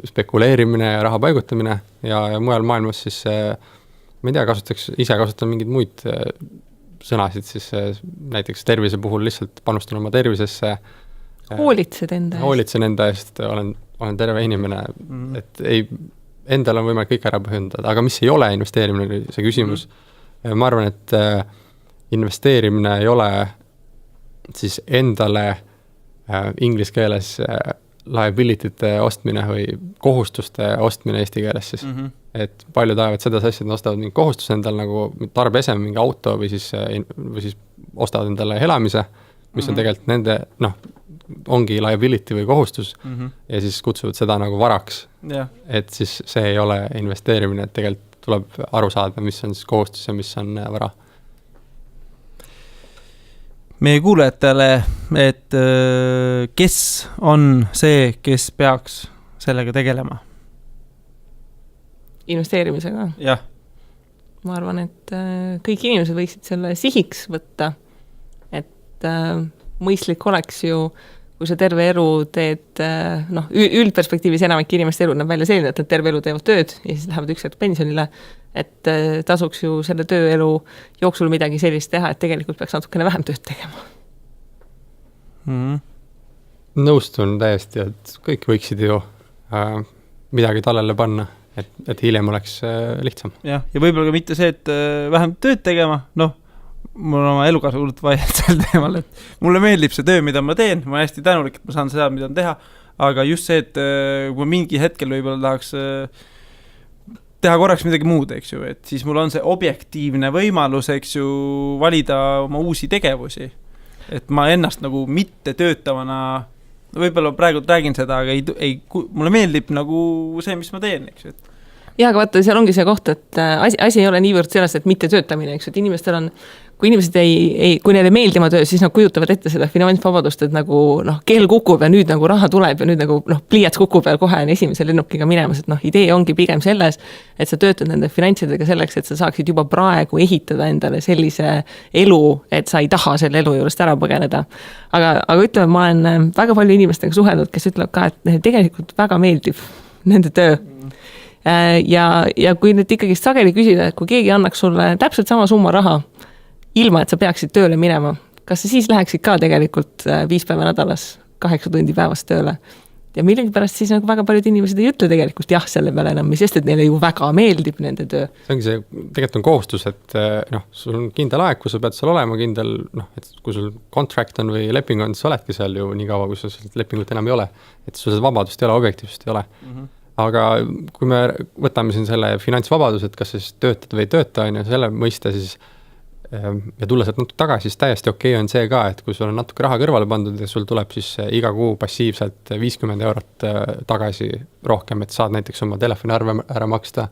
spekuleerimine ja raha paigutamine ja mujal maailmas siis, ma ei tea, kasutan mingeid muid sõnasid, siis näiteks tervise puhul lihtsalt panustan oma tervisesse. Hoolitsen enda eest, olen terve inimene, et endal on võimalik kõik ära põhjendada, aga mis ei ole investeerimine, see küsimus. Ma arvan, et investeerimine ei ole siis endale inglise keeles liability'te ostmine või kohustuste ostmine eesti keeles siis. Et paljud ajavad seda asja, et ostavad mingi kohustus endal nagu tarbesem mingi auto või siis ostavad endale elamise, mis on tegelikult nende, ongi liability või kohustus ja siis kutsuvad seda nagu varaks. Et siis see ei ole investeerimine, et tegelikult tuleb aru saada, mis on siis kohustus ja mis on vara. Meie kuulajatele, et kes on see, kes peaks sellega tegelema? Investeerimisega? Jah. Ma arvan, et kõik inimesed võiksid selle sihiks võtta, et mõistlik oleks ju, kui sa terve elu teed, üldperspektiivis enamik inimeste elu näeb välja selline, et nad terve elu teevad tööd ja siis lähevad üks hetk pensionile, et tasuks ju selle tööelu jooksul midagi sellist teha, et tegelikult peaks natukene vähem tööd tegema. Nõustun täiesti, et kõik võiksid ju midagi tallele panna, et hiljem oleks lihtsam. Ja võib-olla ka mitte see, et vähem tööd tegema, mul on oma elukaasa hullult vaielda sel teemal, et mulle meeldib see töö, mida ma teen, ma olen hästi tänulik, et ma saan seda, mida on teha, aga just see, et kui ma mingi hetkel võib-olla tahaks teha korraks midagi muud, eks ju, et siis mul on see objektiivne võimalus, eks ju, valida oma uusi tegevusi. Et ma ennast nagu mitte töötavana, võib-olla praegu räägin seda, aga mulle meeldib nagu see, mis ma teen, eks ju, et ja, aga vaata, seal ongi see koht, et asi ei ole niivõrd sellest, et mitte töötamine, eks, et inimestel on, kui inimesed kui neile meeldima töö, siis nad kujutavad ette seda finantsvabadust, et nagu keel kukub ja nüüd nagu raha tuleb ja nüüd nagu pliiats kukub ja kohe on esimese lennukiga minemas, et idee ongi pigem selles, et sa töötad nende finantsidega selleks, et sa saaksid juba praegu ehitada endale sellise elu, et sa ei taha selle elu juurest ära põgeneda. Aga ütleme, ma olen väga palju inimestega suhelnud, kes ütlevad ka, et neile tegelikult väga meeldib nende töö. Ja kui nüüd ikkagi sageli küsida, et kui keegi annaks sulle täpselt sama summa raha, ilma et sa peaksid tööle minema, kas sa siis läheksid ka tegelikult 5 päeva nädalas, 8 tundi päevast tööle? Ja millegi pärast siis nagu väga paljud inimesed ei ütle tegelikult jah selle peale enam, sest et neile ju väga meeldib nende töö. See ongi see, tegelikult on kohustus, et sul on kindel aeg, kui sa pead seal olema kindel, et kui sul contract on või leping on, siis oledki seal ju nii kaua, kui sul lepingut enam ei ole, et sul seda vabadust ei ole, objektiivsust ei ole. Aga kui me võtame siin selle finantsvabadus, et kas siis töötad või ei tööta, selle mõiste siis ja tulla sealt natuke tagasi, siis täiesti okei on see ka, et kui sul on natuke raha kõrvale pandud ja sul tuleb siis iga kuu passiivselt 50 eurot tagasi rohkem, et saad näiteks oma telefoniarve ära maksta,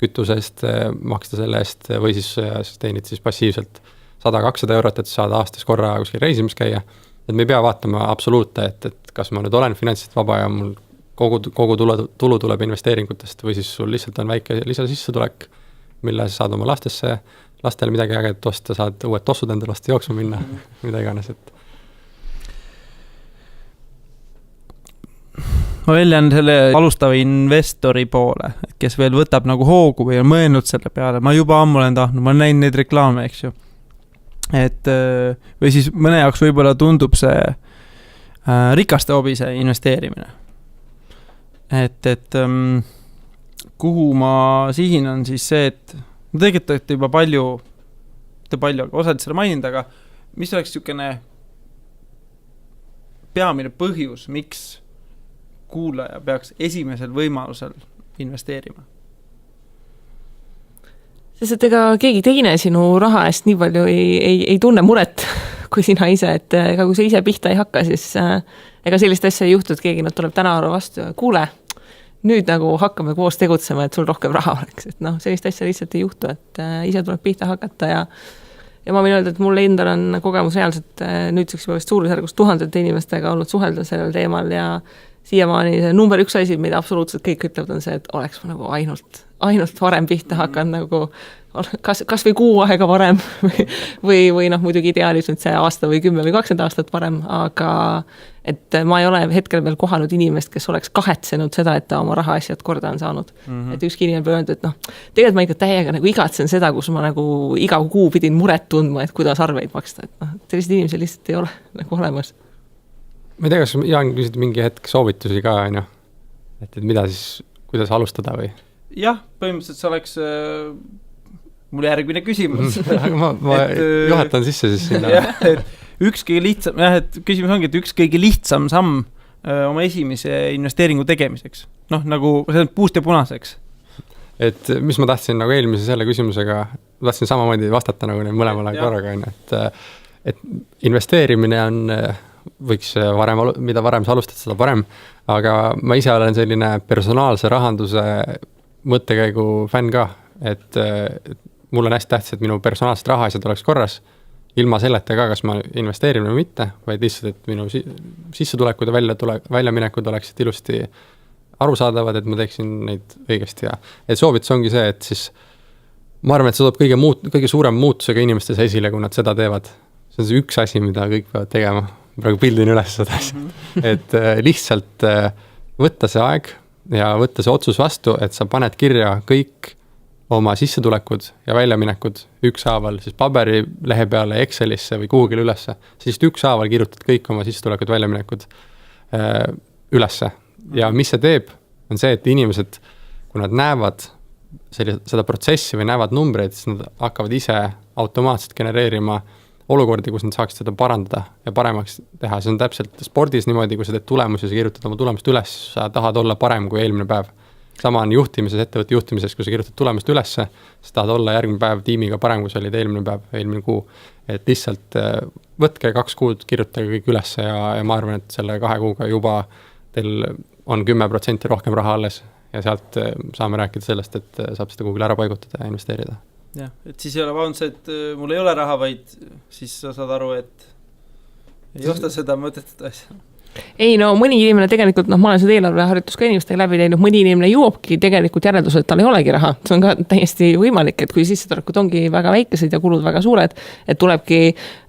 kütusest maksta selle eest või siis teenid siis passiivselt 100-200 eurot, et saad aastas korra kuskil reisimis käia. et me ei pea vaatama absoluute, et kas ma nüüd olen finantsiliselt vaba ja mul kogu tulu tuleb investeeringutest või siis sul lihtsalt on väike lisasissetulek, mille sa saad oma lastele midagi ägedat osta, saad uued tossud endale osta jooksma minna, mida iganes, et ma väljan selle alustava investori poole, kes veel võtab nagu hoogu või on mõelnud selle peale, ma juba ammu olen tahtnud, ma olen näinud neid reklaame, eks ju. Et või siis mõne jaoks võib-olla tundub see rikaste hobise investeerimine. Et kuhu ma sihin on siis see, et ma tegelikult juba palju, aga osad selle maininud, aga mis oleks niisugune peamine põhjus, miks kuulaja peaks esimesel võimalusel investeerima? Sest et ega keegi teine sinu raha eest nii palju ei tunne muret kui sina ise, et ega kui sa ise pihta ei hakka, siis ega sellist asja ei juhtu, et keegi tuleb tänavu vastu ja kuule, nüüd nagu hakkame koos tegutsema, et sul rohkem raha oleks, et sellist asja lihtsalt ei juhtu, et ise tuleb pihta hakata ja ma võin öelda, et mul endal on kogemus reaalselt nüüdseks juba vist suurusjärgus 1000 inimestega olnud suhelda sellel teemal ja siiamaani see number 1 asi, mida absoluutselt kõik ütlevad, on see, et oleks nagu ainult varem pihta hakanud nagu kas või kuu aega varem või muidugi ideaalis nüüd see aasta või 10 või 20 aastat varem, aga et ma ei ole hetkel veel kohanud inimest, kes oleks kahetsenud seda, et ta oma rahaasjad korda on saanud. Et ükski inimene peab öelda, et tegelikult ma ikka täiega nagu igatsen seda, kus ma nagu iga kuu pidin muret tundma, et kuidas arveid maksta, et sellised inimesed lihtsalt ei ole nagu olemas. Ma ei tea, kas Jaan küsid mingi hetk soovitusi ka, et mida siis, kuidas alustada või? Jah, põhimõtteliselt see oleks mul järgmine küsimus. ma juhatan sisse siis sinna. Et üks kõige lihtsam, et küsimus ongi, et üks kõige lihtsam samm oma esimese investeeringu tegemiseks. Nagu see on puust ja punaseks. Et mis ma tahtsin nagu eelmise selle küsimusega, tahtsin samamoodi vastata nagu mõlemale korraga, et investeerimine on võiks mida varem sa alustad, seda parem, aga ma ise olen selline personaalse rahanduse mõttekäigu fänn ka, et mul on hästi tähtis, et minu personaalsed rahaasjad oleks korras, ilma selleta ka, kas ma investeerin või mitte, vaid lihtsalt, et minu sissetulekud ja väljaminekud oleksid ilusti arusaadavad, et ma teeksin neid õigesti ja et soovitus ongi see, et siis ma arvan, et see tuleb kõige suurem muutusega inimestes esile, kui nad seda teevad. See on see üks asi, mida kõik peavad tegema. Praegu pildin üles seda asja. Et lihtsalt võtta see aeg ja võtta see otsus vastu, et sa paned kirja kõik oma sissetulekud ja väljaminekud ükshaaval, siis paberilehe peale Excelisse või Google'i ülesse, siis ükshaaval kirjutad kõik oma sissetulekud, väljaminekud ülesse. Ja mis see teeb, on see, et inimesed, kui nad näevad seda protsessi või näevad numbreid, siis nad hakkavad ise automaatselt genereerima olukordi, kus nad saaksid seda parandada ja paremaks teha. See on täpselt spordis niimoodi, kui sa teed tulemusi ja sa kirjutad oma tulemust üles, sa tahad olla parem kui eelmine päev. Sama on juhtimises, ettevõtte juhtimises, kui sa kirjutad tulemust ülesse, sa tahad olla järgmine päev tiimiga parem, kui sa olid eelmine päev, eelmine kuu. Et lihtsalt võtke 2 kuud, kirjutage kõik ülesse ja ma arvan, et selle 2 kuuga juba teil on 10% rohkem raha alles ja sealt saame rääkida sellest, et saab seda kuhugile ära paigutada ja investeerida. Jah, et siis ei ole vaadanud see, et mul ei ole raha, vaid siis sa saad aru, et ei osta seda mõtetut asja. Ei, mõni inimene tegelikult, ma olen seda eelarveharjutus ka inimestega läbi teinud, mõni inimene jõuabki tegelikult järeldus, et tal ei olegi raha. See on ka täiesti võimalik, et kui sissetulekud ongi väga väikesed ja kulud väga suured, et tulebki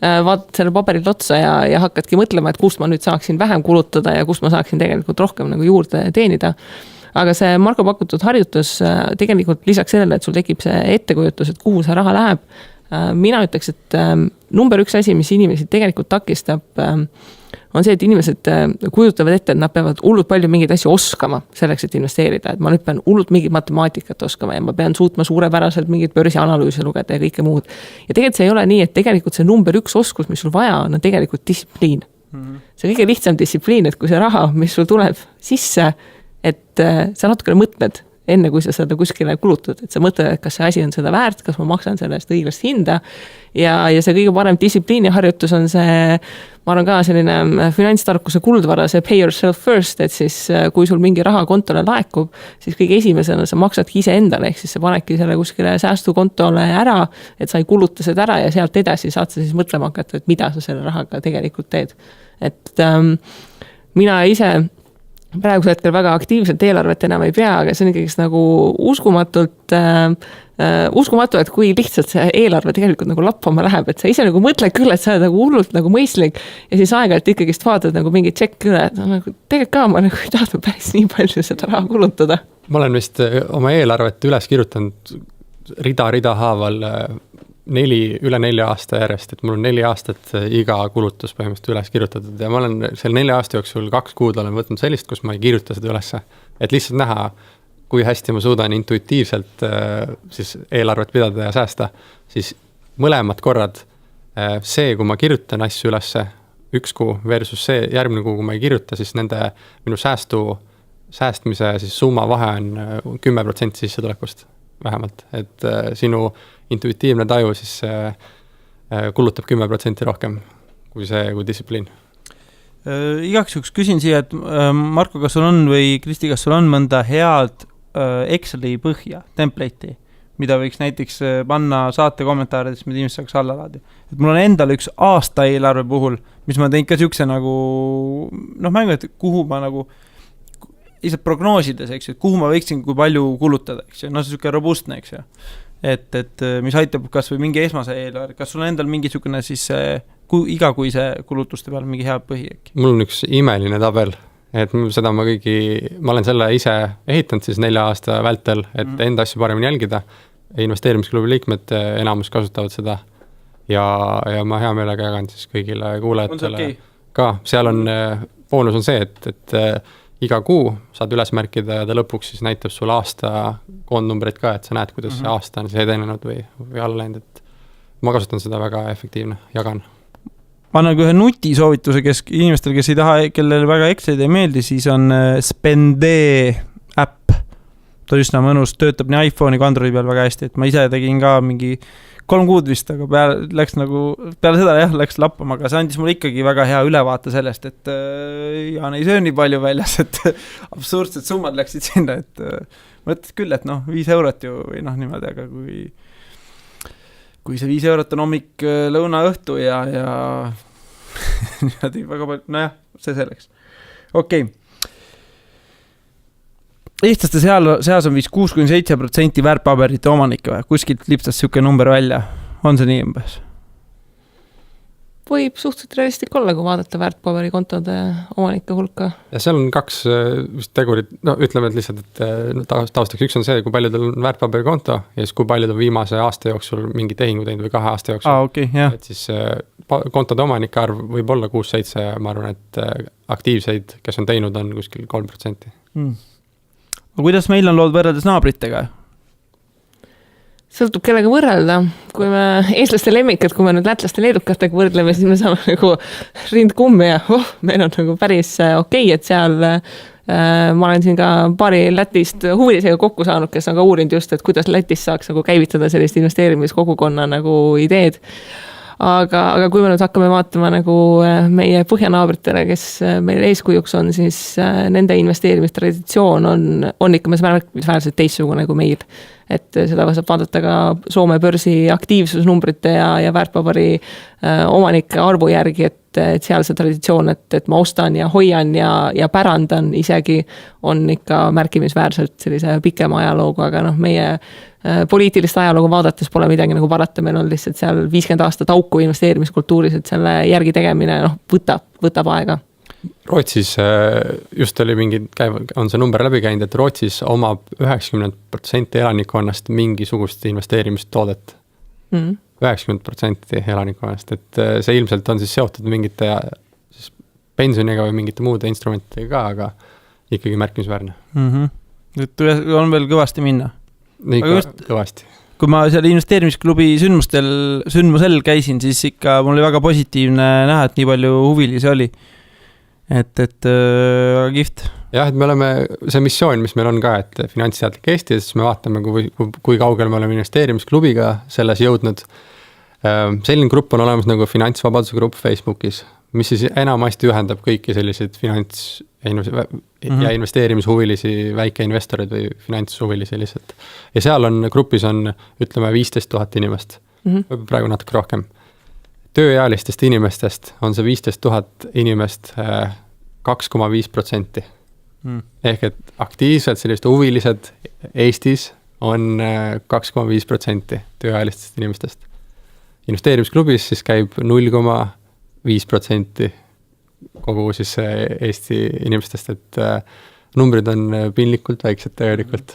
vaadata selle paberit otsa ja hakkadki mõtlema, et kust ma nüüd saaksin vähem kulutada ja kust ma saaksin tegelikult rohkem nagu juurde teenida. Aga see Marko pakutud harjutus tegelikult lisaks sellele, et sul tekib see ettekujutus, et kuhu see raha läheb. Mina ütleks, et number 1 asi, mis inimesi tegelikult takistab, on see, et inimesed kujutavad ette, et nad peavad hullult palju mingeid asju oskama selleks, et investeerida. Et ma nüüd pean hullult mingit matemaatikat oskama ja ma pean suutma suurepäraselt mingit börsianalüüsi lugeda ja kõike muud. Ja tegelikult see ei ole nii, et tegelikult see number 1 oskus, mis sul vaja on tegelikult distsipliin. See kõige lihtsam distsipliin, et kui see raha, mis sul tuleb sisse, et sa natukene mõtled enne, kui sa seda kuskile kulutad, et sa mõtled, et kas see asi on seda väärt, kas ma maksan selle eest õiglast hinda ja see kõige parem distsipliini harjutus on see, ma arvan ka selline finantstarkuse kuldvara, see pay yourself first, et siis kui sul mingi raha kontole laekub, siis kõige esimesena sa maksadki ise endale, ehk siis sa panedki selle kuskile säästukontole ära, et sa ei kuluta seda ära ja sealt edasi saad sa siis mõtlema hakata, et mida sa selle rahaga tegelikult teed. et mina ise praegusel hetkel väga aktiivselt eelarvet enam ei pea, aga see on ikkagi nagu uskumatu, et kui lihtsalt see eelarve tegelikult nagu lappama läheb, et sa ise nagu mõtled küll, et sa oled nagu hullult nagu mõistlik ja siis aeg-ajalt ikkagist vaatad nagu mingi tšekk üle, et nagu tegelikult ka ma nagu ei tahtnud päris nii palju seda raha kulutada. Ma olen vist oma eelarvet üles kirjutanud rida haaval üle 4 aasta järjest, et mul on 4 aastat iga kulutus põhimõtteliselt üles kirjutatud ja ma olen selle 4 aasta jooksul 2 kuud olen võtnud sellist, kus ma ei kirjuta seda ülesse, et lihtsalt näha, kui hästi ma suudan intuitiivselt siis eelarvet pidada ja säästa, siis mõlemad korrad see, kui ma kirjutan asju ülesse 1 kuu versus see järgmine kuu, kui ma ei kirjuta, siis minu säästmise siis summa vahe on 10% sissetulekust vähemalt, et sinu intuitiivne taju siis kulutab 10% rohkem kui distsipliin. Igaks juhuks küsin siia, et Marko, kas sul on või Kristi, kas sul on mõnda head Exceli põhja, template'i, mida võiks näiteks panna saate kommentaarides, mida inimesed saaks alla laadi. Et mul on endal üks aasta eelarve puhul, mis ma tein ka siukse nagu, mängu, et kuhu ma nagu lihtsalt prognoosides, eks ju, et kuhu ma võiksin, kui palju kulutada, eks ju, see siuke robustne, eks ju. Et mis aitab kas või mingi esmase eelarve, kas sul on endal mingi siukene siis igakuise kulutuste peal mingi hea põhi äkki? Mul on üks imeline tabel, et seda ma olen selle ise ehitanud siis 4 aasta vältel, et enda asju paremini jälgida. Investeerimisklubi liikmed enamus kasutavad seda ja ma hea meelega jagan siis kõigile kuulajatele ka. Seal on, boonus on see, et iga kuu saad üles märkida ja ta lõpuks siis näitab sul aasta koondnumbreid ka, et sa näed, kuidas see aasta on siis edenenud või alla läinud, et ma kasutan seda väga efektiivne, jagan. Ma annan ühe nutisoovituse, inimestel, kes ei taha, kellele väga Excelid ei meeldi, siis on Spende äpp. Ta on üsna mõnus, töötab nii iPhone'i kui Androidi peal väga hästi, et ma ise tegin ka mingi 3 kuud vist, aga peale seda läks lappama, aga see andis mul ikkagi väga hea ülevaate sellest, et Jaan ei söö nii palju väljas, et absurdsed summad läksid sinna, et mõtled küll, et 5 eurot ju või niimoodi, aga kui see 5 eurot on hommik, lõuna, õhtu ja niimoodi väga palju, see selleks. Okei. Eestlaste seas on vist 6-7% väärtpaberite omanikke või? Kuskilt lipstas siuke number välja. On see nii umbes? Võib suhteliselt realistlik olla, kui vaadata väärtpaberikontode omanike hulka. Ja seal on 2 tegurit, ütleme, et lihtsalt, et taustaks üks on see, kui palju tal on väärtpaberikonto ja siis kui palju ta viimase aasta jooksul mingi tehingu teinud või 2 aasta jooksul. Okay, jah. Et siis kontode omanike arv võib olla 6-7 ja ma arvan, et aktiivseid, kes on teinud, on kuskil 3%. Aga kuidas meil on lood võrreldes naabritega? Sõltub kellega võrrelda. Kui me eestlaste lemmikad, kui me nüüd lätlaste leedukatega võrdleme, siis me saame nagu rind kummi ja meil on nagu päris okei, et seal ma olen siin ka paari Lätist huvilisega kokku saanud, kes on ka uurinud just, et kuidas Lätis saaks nagu käivitada sellist investeerimiskogukonna nagu ideed. Aga kui me nüüd hakkame vaatama nagu meie põhjanaabritele, kes meil eeskujuks on, siis nende investeerimistraditsioon on ikka märkimisväärselt teistsugune kui meil. Et seda saab vaadata ka Soome börsi aktiivsusnumbrite ja väärtpaberi omanike arvu järgi, et seal see traditsioon, et ma ostan ja hoian ja pärandan isegi on ikka märkimisväärselt sellise pikema ajalooga, aga meie poliitilist ajaloogu vaadates pole midagi nagu parata, meil on lihtsalt seal 50 aastat auku investeerimiskultuuris, et selle järgi tegemine võtab aega. Rootsis just oli on see number läbi käinud, et Rootsis omab 90% elanikkonnast mingisugust investeerimistoodet. 90% elanikkonnast, et see ilmselt on siis seotud mingite siis pensioniga või mingite muude instrumentidega ka, aga ikkagi märkimisväärne. Et on veel kõvasti minna? Kõvasti. Kui ma seal investeerimisklubi sündmusel käisin, siis ikka mul oli väga positiivne näha, et nii palju huvilisi oli. Et kihvt. Jah, et me oleme, see missioon, mis meil on ka, et finantsteadlik Eesti, siis me vaatame, kui kaugel me oleme investeerimisklubiga selles jõudnud. Selline grupp on olemas nagu finantsvabaduse grupp Facebookis, mis siis enamasti ühendab kõiki selliseid ja investeerimishuvilisi väikeinvestorid või finantshuvilisi lihtsalt. Ja seal grupis on, ütleme, 15 000 inimest, praegu natuke rohkem. tööealistest inimestest on see 15 000 inimest 2,5%. Ehk et aktiivselt sellised huvilised Eestis on 2,5% tööealistest inimestest. Investeerimisklubis siis käib 0,5% kogu siis Eesti inimestest, et numbrid on piinlikult väiksed tegelikult.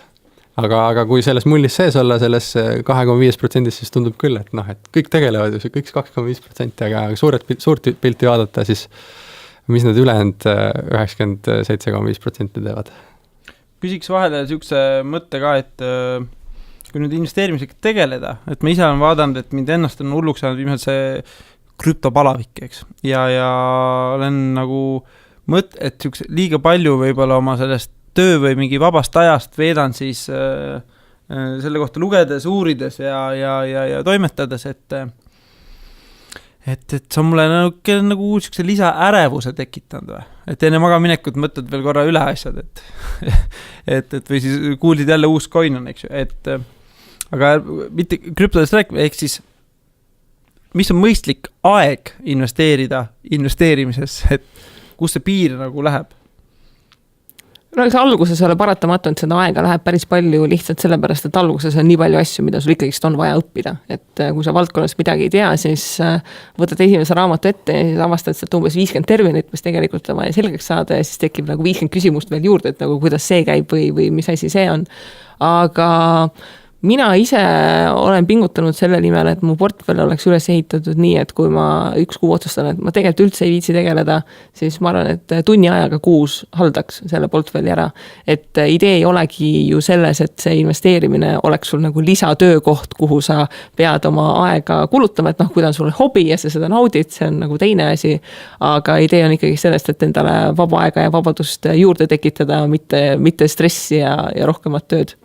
Aga kui selles mullis sees olla, selles 2,5%, siis tundub küll, et et kõik tegelevad ju, kõik 2,5%, aga suurt pilti vaadata, siis mis need ülejäänud 97,5% teevad? Küsiks vahele niisuguse mõtte ka, et kui nüüd investeerimisega tegeleda, et ma ise olen vaadanud, et mind ennast on hulluks saanud viimalt see krüptopalavik, eks. Ja olen nagu et liiga palju võib-olla oma sellest töö või mingi vabast ajast veedan siis selle kohta lugedes, uurides ja toimetades, et see on mulle nagu niisuguse lisaärevuse tekitanud või. Et enne magaminekut mõtled veel korra üle asjad, et või siis kuulsid jälle uus coin on, eks ju, aga mitte krüptodest rääkima, ehk siis mis on mõistlik aeg investeerimises, et kus see piir nagu läheb? No eks alguses ole paratamatu, et seda aega läheb päris palju lihtsalt sellepärast, et alguses on nii palju asju, mida sul ikkagist on vaja õppida. Et kui sa valdkonnast midagi ei tea, siis võtad esimese raamatu ette ja siis avastad sealt umbes 50 terminit, mis tegelikult on vaja selgeks saada ja siis tekib nagu 50 küsimust veel juurde, et nagu kuidas see käib või mis asi see on. Aga mina ise olen pingutanud selle nimel, et mu portfell oleks üles ehitatud nii, et kui ma üks kuu otsustan, et ma tegelikult üldse ei viitsi tegeleda, siis ma arvan, et tunni ajaga kuus haldaks selle portfelli ära. Et idee ei olegi ju selles, et see investeerimine oleks sul nagu lisatöökoht, kuhu sa pead oma aega kulutama, et kui ta on sulle hobi ja sa seda naudid, see on nagu teine asi, aga idee on ikkagi sellest, et endale vaba aega ja vabadust juurde tekitada, mitte stressi ja rohkemat tööd.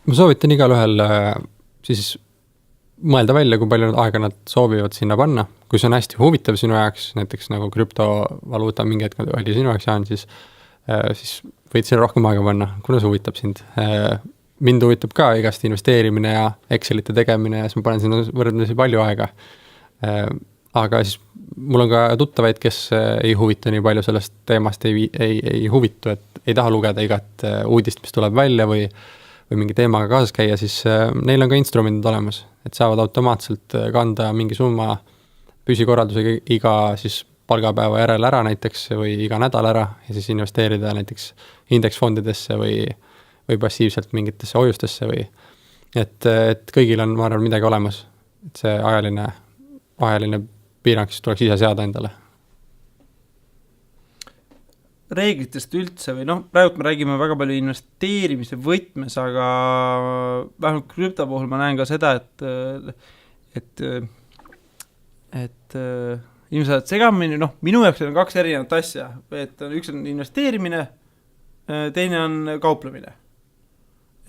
Ma soovitan igal ühel siis mõelda välja, kui palju aega nad soovivad sinna panna. Kui see on hästi huvitav sinu jaoks, näiteks nagu krüptovaluuta mingi hetk oli sinu jaoks jaan, siis võid sinna rohkem aega panna, kuna see huvitab sind. Mind huvitab ka igast investeerimine ja Excelite tegemine ja siis ma panen sinna võrdlemisi palju aega. Aga siis mul on ka tuttavaid, kes ei huvita nii palju sellest teemast, ei huvitu, et ei taha lugeda igat uudist, mis tuleb välja või mingi teemaga kaasas käia, siis neil on ka instrumendid olemas, et saavad automaatselt kanda mingi summa püsikorraldusega iga siis palgapäeva järel ära näiteks või iga nädal ära ja siis investeerida näiteks indeksfondidesse või passiivselt mingitesse hoiustesse või et kõigil on, ma arvan, midagi olemas. Et see ajaline piirang siis tuleks ise seada endale. Reeglitest üldse või praegu me räägime väga palju investeerimise võtmes, aga vähemalt krüpto puhul ma näen ka seda, et inimesed segamini, minu jaoks on 2 erinevat asja, et üks on investeerimine, teine on kauplemine.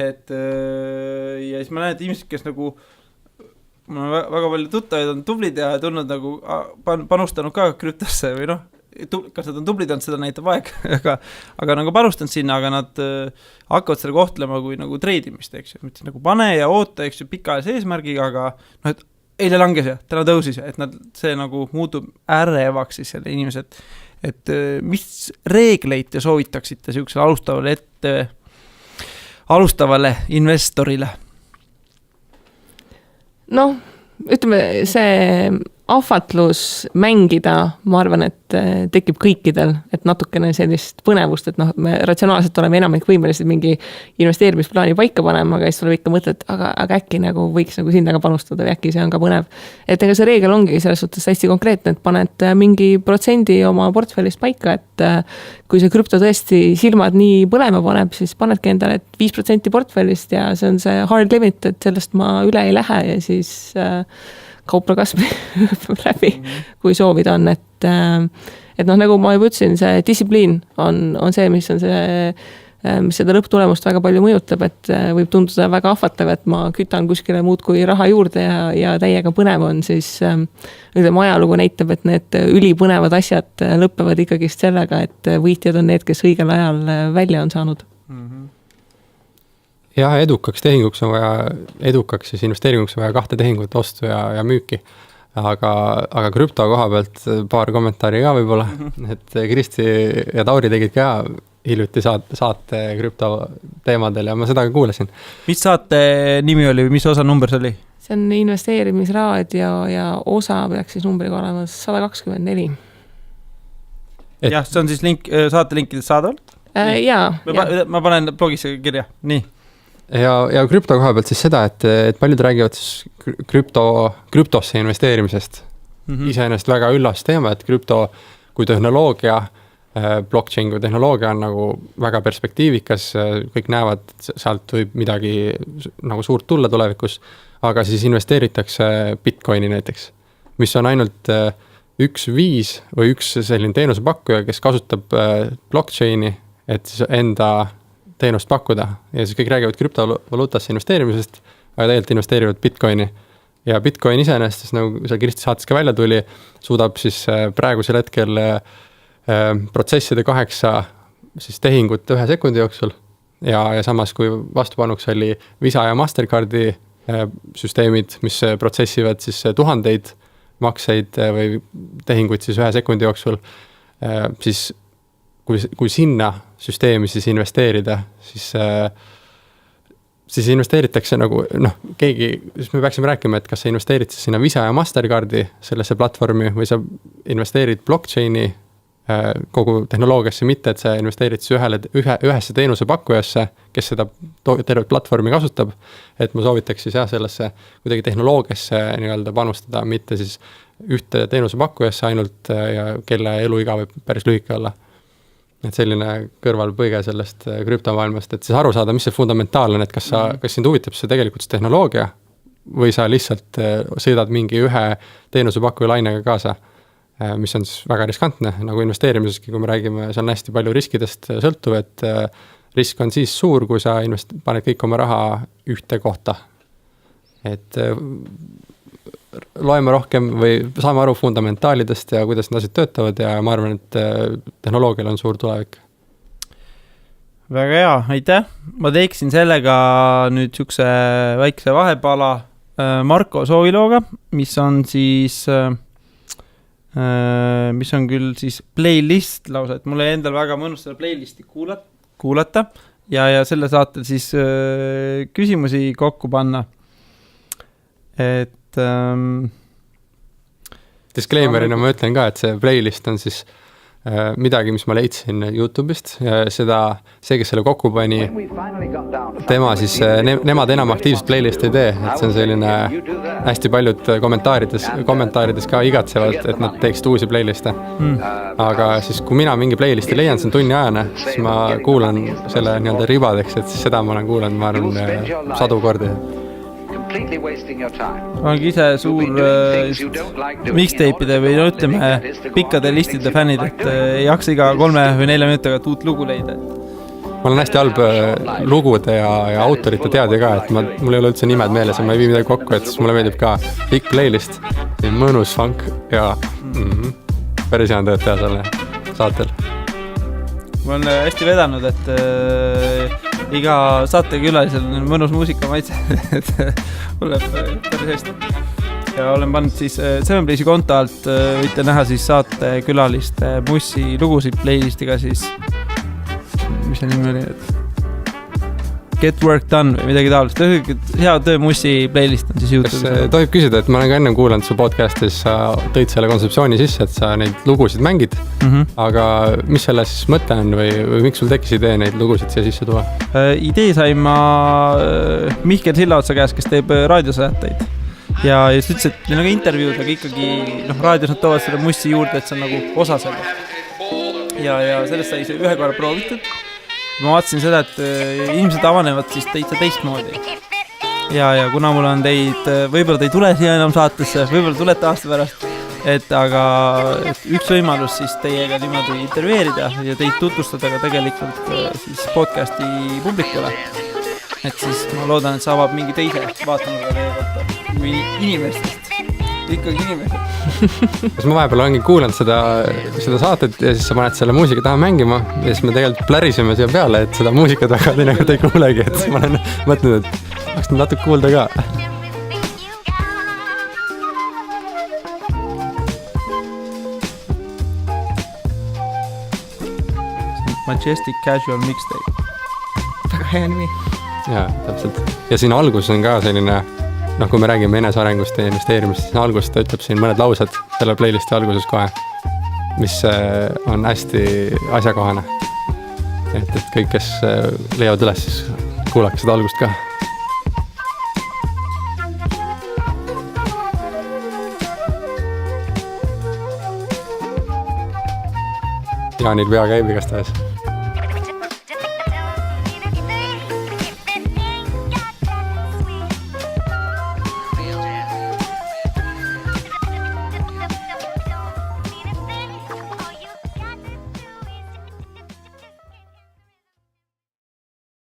Ja siis ma näen, et inimesed, kes nagu ma väga palju tuttavaid on tublid ja tulnud nagu panustanud ka krüptosse või kas nad on tublid olnud, seda näitab aeg, aga nagu panustanud sinna, aga nad hakkavad selle kohtlema kui nagu treidimist, eks ju, mitte nagu pane ja oota, eks ju, pikaajalise eesmärgiga, aga et eile langes ja täna tõusis ja et see nagu muutub ärevaks siis selle inimesed, et mis reegleid te soovitaksite siuksele alustavale investorile? Ütleme, see ahvatlus mängida, ma arvan, et tekib kõikidel, et natukene sellist põnevust, et me ratsionaalselt oleme enamik võimelised mingi investeerimisplaani paika panema, aga siis tuleb ikka mõtled, aga äkki nagu võiks nagu sinna ka panustada või äkki see on ka põnev. Et ega see reegel ongi selles suhtes hästi konkreetne, et paned mingi protsendi oma portfellist paika, et kui see krüpto tõesti silmad nii põlema paneb, siis panedki endale 5% portfellist ja see on see hard limit, et sellest ma üle ei lähe ja siis kaupla kasv läbi, kui soovid on, et nagu ma juba ütlesin, see distsipliin on see, mis on see, mis seda lõpptulemust väga palju mõjutab, et võib tunduda väga ahvatlev, et ma kütan kuskile muud kui raha juurde ja täiega põnev on, siis ajalugu näitab, et need ülipõnevad asjad lõppevad ikkagist sellega, et võitjad on need, kes õigel ajal välja on saanud. Jah, edukaks siis investeeringuks on vaja 2 tehingut, ostu ja müüki. aga krüpto koha pealt paar kommentaari ka võib-olla, et Kristi ja Tauri tegid ka hiljuti saate krüpto teemadel ja ma seda ka kuulasin. Mis saate nimi oli või mis osa number see oli? See on investeerimisraadio ja osa peaks siis numbriga olema 124. Jah, see on siis saate linkides saadaval? Ma panen blogisse kirja, nii. Ja krüpto koha pealt siis seda, et paljud räägivad siis krüptosse investeerimisest. Iseenesest väga üllas teema, et krüpto kui tehnoloogia, blockchain kui tehnoloogia on nagu väga perspektiivikas, kõik näevad, et sealt võib midagi nagu suurt tulla tulevikus, aga siis investeeritakse Bitcoini näiteks, mis on ainult üks viis või üks selline teenusepakkuja, kes kasutab blockchaini, et siis enda teenust pakkuda ja siis kõik räägivad krüptovaluutasse investeerimisest, aga tegelikult investeerivad Bitcoini ja Bitcoin iseenesest, nagu seal Kristi saates ka välja tuli, suudab siis praegusel hetkel protsesside 8 siis tehingut 1 sekundi jooksul ja samas kui vastupanuks oli Visa ja Mastercardi süsteemid, mis protsessivad siis tuhandeid makseid või tehinguid siis 1 sekundi jooksul, siis kui sinna süsteemi siis investeerida, siis investeeritakse nagu, siis me peaksime rääkima, et kas sa investeerid siis sinna Visa ja Mastercardi sellesse platvormi või sa investeerid blockchaini kogu tehnoloogiasse, mitte et sa investeerid siis ühesse teenusepakkujasse, kes seda tervet platvormi kasutab, et ma soovitaks siis sellesse kuidagi tehnoloogiasse nii-öelda panustada, mitte siis ühte teenusepakkujasse ainult ja kelle eluiga võib päris lühike olla. Et selline kõrvalpõige sellest krüptomaailmast, et siis aru saada, mis see fundamentaalne, et kas sind huvitab see tegelikult see tehnoloogia või sa lihtsalt sõidad mingi ühe teenusepakkuja lainega kaasa, mis on siis väga riskantne, nagu investeerimiseski, kui me räägime, see on hästi palju riskidest sõltuv, et risk on siis suur, kui sa paned kõik oma raha ühte kohta. Et loeme rohkem või saame aru fundamentaalidest ja kuidas need asjad töötavad ja ma arvan, et tehnoloogial on suur tulevik. Väga hea, aitäh. Ma teeksin sellega nüüd sükse väikse vahepala Marko Soovilooga, mis on siis... mis on küll siis playlist lausa, et mulle endal väga mõnus seda playlisti kuulata ja selle saatel siis küsimusi kokku panna. Et disclaimerina ma ütlen ka, et see playlist on siis midagi, mis ma leidsin YouTube'ist ja see, kes selle kokku pani, tema siis, nemad enam aktiivset playlist ei tee, et see on selline hästi paljud kommentaarides ka igatsevad, et nad teeksid uusi playliste. Aga siis, kui mina mingi playlisti leian, see on tunniajane, siis ma kuulan selle nii-öelda ribadeks, et seda ma olen kuulanud, ma arvan, 100 kordi. Ongi ise suur mixtape'ide või ütleme pikkade listide fännid, et ei jaksa iga 3 või 4 minutiga uut lugu leida. Ma olen hästi halb lugude ja autorite teadja ka, et mul ei ole üldse nimed meeles ja ma ei vii midagi kokku, et siis mulle meeldib ka pikk playlist, mõnus funk ja päris hea on tööd teha selle saatel. Ma olen hästi vedanud, et iga saatekülalisel on mõnus muusika maitse, et tuleb päris hästi. Ja olen pannud siis Sevenplaysi konto alt, võite näha siis saatekülaliste mussi lugusid playlistiga siis, mis see nimi oli, Get Work Done või midagi taolist. Hea töö mussi playlist on siis YouTube'is. Kas tohib küsida, et ma olen ka enne kuulanud su podcastis, sa tõid selle kontseptsiooni sisse, et sa neid lugusid mängid, aga mis selle siis mõte on või miks sul tekkis idee neid lugusid siia sisse tuua? Idee sain ma Mihkel Sillaotsa käest, kes teeb raadiosaateid. Ja siis ütles, et nagu intervjuud, aga ikkagi raadios nad toovad selle mussi juurde, et see on nagu osa sellest. Ja sellest sai see ühe korra proovitud. Ma vaatasin seda, et inimesed avanevad siis teistmoodi. Ja kuna mul on teid, võib-olla te ei tule siia enam saatesse, võib-olla tulete aasta pärast, aga üks võimalus siis teiega niimoodi intervjueerida ja teid tutvustada ka tegelikult siis podcasti publikule. Et siis ma loodan, et saab mingi teise vaatama teie kohta kui inimestest. Ikkagi inimesed. Kas ma vahepeal olengi kuulanud seda saatet ja siis sa paned selle muusika taha mängima ja siis me tegelikult plärisime siia peale, et seda muusikat väga nagu te ei kuulegi, et ma olen mõtlenud, et tahaks natuke kuulda ka. Majestic Casual Mixtape. väga hea nimi. jaa, täpselt. Ja siin alguses on ka selline, noh, kui me räägime enesearengust ja investeerimist, siis alguses ta ütleb siin mõned laused selle playlisti alguses kohe, mis on hästi asjakohane. Et kõik, kes leiavad üles, siis kuulake seda algust ka. Jaanil pea käib igastahes.